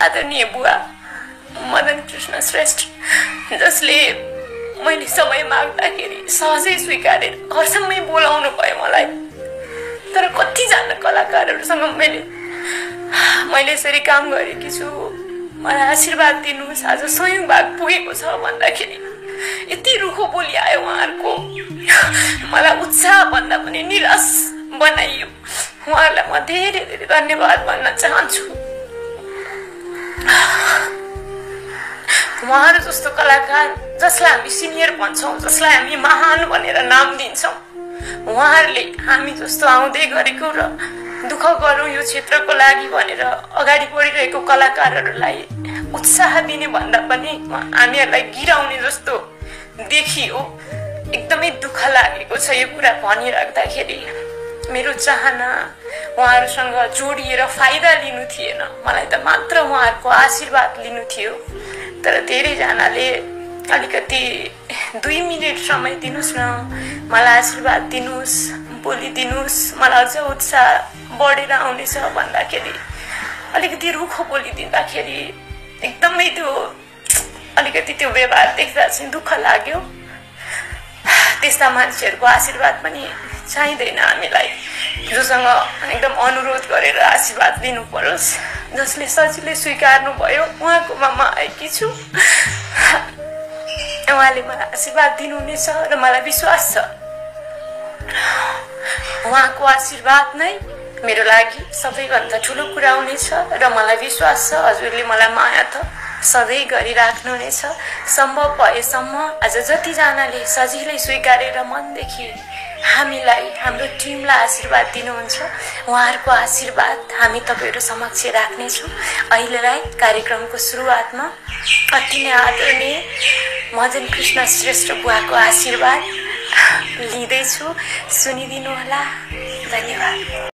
आदरणीय बुवा मदन कृष्ण श्रेष्ठ, जसले मैले समय माग्दाखेरि सहजै स्वीकारेर घरसम्मै बोलाउनु भयो मलाई। तर कतिजना कलाकारहरूसँग मैले यसरी काम गरेकी छु, मलाई आशीर्वाद दिनुहोस्, आज 100औं भाग पुगेको छ भन्दाखेरि यति रुखो बोली आयो उहाँहरूको, मलाई उत्साह भन्दा पनि निराश बनाइयो। उहाँहरूलाई म धेरै धेरै धन्यवाद भन्न चाहन्छु। उहाँहरू जस्तो कलाकार जसलाई हामी सिनियर भन्छौँ, जसलाई हामी महान भनेर नाम दिन्छौँ, उहाँहरूले हामी जस्तो आउँदै गरेको र दुःख गरौँ यो क्षेत्रको लागि भनेर अगाडि बढिरहेको कलाकारहरूलाई उत्साह दिने भन्दा पनि हामीहरूलाई गिराउने जस्तो देखियो। एकदमै दुःख लागेको छ यो कुरा भनिराख्दाखेरि। मेरो चाहना उहाँहरूसँग जोडिएर फाइदा लिनु थिएन, मलाई त मात्र उहाँहरूको आशीर्वाद लिनु थियो। तर धेरैजनाले अलिकति 2 मिनट समय दिनुहोस् न, मलाई आशीर्वाद दिनुहोस्, बोलिदिनुहोस्, मलाई अझ उत्साह बढेर आउनेछ भन्दाखेरि अलिकति रुखो बोलिदिँदाखेरि एकदमै अलिकति त्यो व्यवहार देख्दा चाहिँ दुःख लाग्यो। त्यस्ता मान्छेहरूको आशीर्वाद पनि चाहिँदैन हामीलाई, जोसँग एकदम अनुरोध गरेर आशीर्वाद लिनु परोस्। जसले सजिलै स्वीकार्नु भयो उहाँकोमा म आएकी छु। उहाँले मलाई आशीर्वाद दिनुहुनेछ र मलाई विश्वास छ उहाँको आशीर्वाद नै मेरो लागि सबैभन्दा ठुलो कुरा हुनेछ र मलाई विश्वास छ हजुरले मलाई माया त सधैँ गरिराख्नुहुनेछ। सम्भव भएसम्म आज जतिजनाले सजिलै स्वीकारेर मनदेखि हामीलाई, हाम्रो टिमलाई आशीर्वाद दिनुहुन्छ, उहाँहरूको आशीर्वाद हामी तपाईहरु समक्ष राख्नेछौँ। अहिलेलाई कार्यक्रमको सुरुवातमा अति नै आदरणीय मदन कृष्ण श्रेष्ठ बुवाको आशीर्वाद लिँदैछु, सुनिदिनु होला। धन्यवाद।